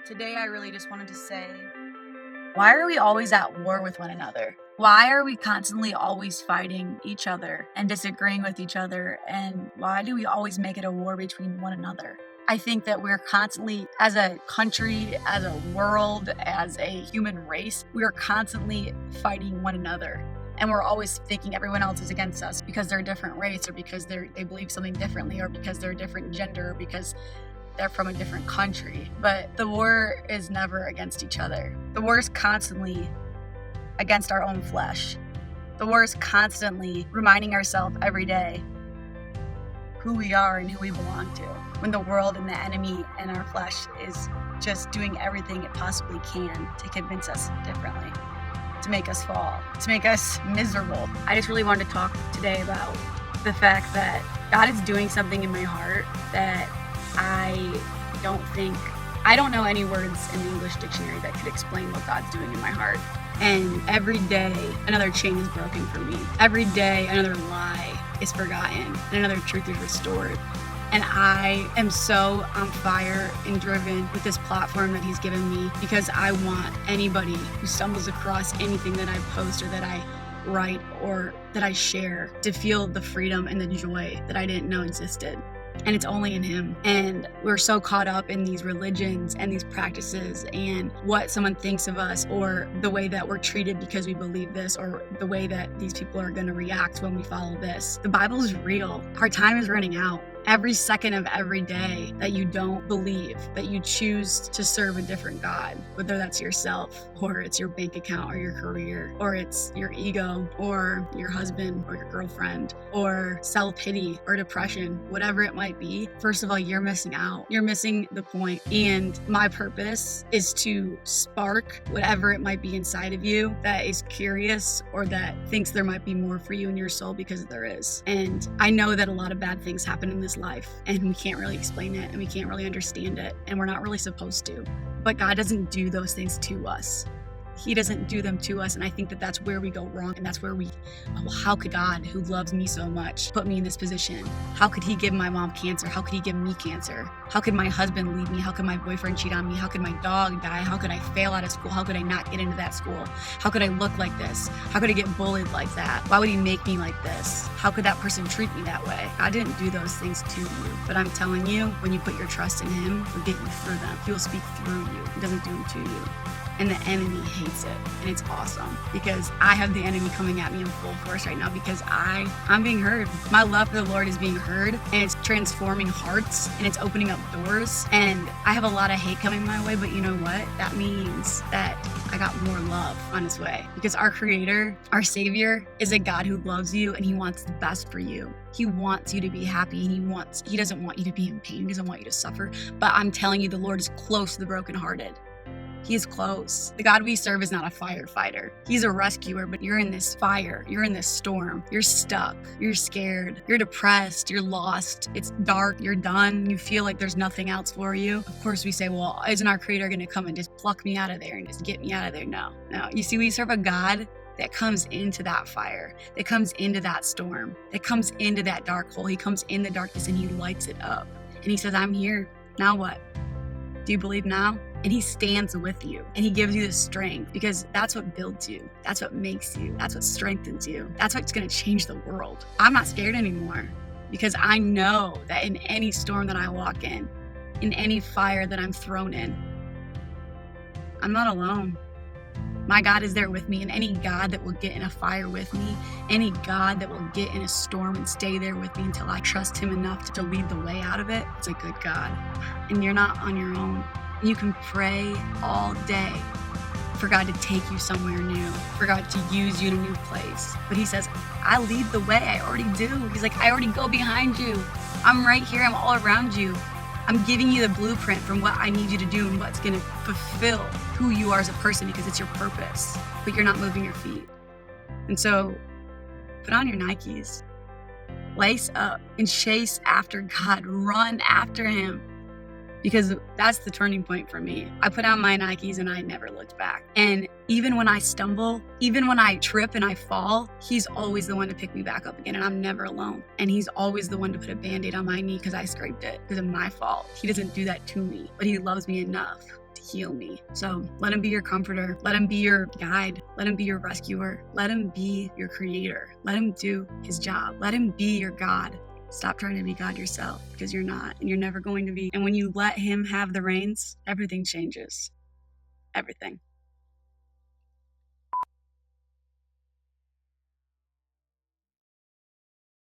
Today I really just wanted to say, why are we always at war with one another? Why are we constantly always fighting each other and disagreeing with each other? And why do we always make it a war between one another? I think that we're constantly, as a country, as a world, as a human race, we are constantly fighting one another. And we're always thinking everyone else is against us because they're a different race, or because they believe something differently, or because they're a different gender, or because they're from a different country. But the war is never against each other. The war is constantly against our own flesh. The war is constantly reminding ourselves every day who we are and who we belong to, when the world and the enemy and our flesh is just doing everything it possibly can to convince us differently, to make us fall, to make us miserable. I just really wanted to talk today about the fact that God is doing something in my heart that I don't know any words in the English dictionary that could explain what God's doing in my heart. And every day, another chain is broken for me. Every day, another lie is forgotten and another truth is restored. And I am so on fire and driven with this platform that He's given me, because I want anybody who stumbles across anything that I post or that I write or that I share to feel the freedom and the joy that I didn't know existed. And it's only in Him. And we're so caught up in these religions and these practices and what someone thinks of us, or the way that we're treated because we believe this, or the way that these people are going to react when we follow this. The Bible is real. Our time is running out. Every second of every day that you don't believe, that you choose to serve a different God, whether that's yourself, or it's your bank account, or your career, or it's your ego, or your husband, or your girlfriend, or self-pity, or depression, whatever it might be, first of all, you're missing out. You're missing the point. And my purpose is to spark whatever it might be inside of you that is curious, or that thinks there might be more for you in your soul, because there is. And I know that a lot of bad things happen in this life, and we can't really explain it, and we can't really understand it, and we're not really supposed to. But God doesn't do those things to us. He doesn't do them to us. And I think that that's where we go wrong. And that's where how could God, who loves me so much, put me in this position? How could He give my mom cancer? How could He give me cancer? How could my husband leave me? How could my boyfriend cheat on me? How could my dog die? How could I fail out of school? How could I not get into that school? How could I look like this? How could I get bullied like that? Why would He make me like this? How could that person treat me that way? God didn't do those things to you. But I'm telling you, when you put your trust in Him, He'll get you through them. He will speak through you. He doesn't do them to you. And the enemy hates it. And it's awesome, because I have the enemy coming at me in full force right now, because I'm being heard. My love for the Lord is being heard, and it's transforming hearts, and it's opening up doors. And I have a lot of hate coming my way, but you know what? That means that I got more love on His way, because our Creator, our Savior, is a God who loves you, and He wants the best for you. He wants you to be happy, and He doesn't want you to be in pain. He doesn't want you to suffer. But I'm telling you, the Lord is close to the brokenhearted. He is close. The God we serve is not a firefighter. He's a rescuer, but you're in this fire. You're in this storm. You're stuck. You're scared. You're depressed. You're lost. It's dark. You're done. You feel like there's nothing else for you. Of course, we say, well, isn't our Creator going to come and just pluck me out of there and just get me out of there? No. You see, we serve a God that comes into that fire, that comes into that storm, that comes into that dark hole. He comes in the darkness and He lights it up. And He says, I'm here. Now what? Do you believe now? And He stands with you, and He gives you the strength, because that's what builds you. That's what makes you. That's what strengthens you. That's what's going to change the world. I'm not scared anymore, because I know that in any storm that I walk in any fire that I'm thrown in, I'm not alone. My God is there with me, and any God that will get in a fire with me, any God that will get in a storm and stay there with me until I trust Him enough to lead the way out of it, it's a good God. And you're not on your own. You can pray all day for God to take you somewhere new, for God to use you in a new place. But He says, I lead the way. I already do. He's like, I already go behind you. I'm right here. I'm all around you. I'm giving you the blueprint from what I need you to do and what's going to fulfill who you are as a person, because it's your purpose, but you're not moving your feet. And so put on your Nikes, lace up, and chase after God. Run after Him, because that's the turning point for me. I put on my Nikes and I never looked back. And even when I stumble, even when I trip and I fall, He's always the one to pick me back up again, and I'm never alone. And He's always the one to put a Band-Aid on my knee because I scraped it, because of my fault. He doesn't do that to me, but He loves me enough to heal me. So let him be your comforter. Let him be your guide. Let him be your rescuer. Let him be your creator. Let him do his job. Let him be your God. Stop trying to be God yourself, because you're not, and you're never going to be. And when you let him have the reins, everything changes. Everything.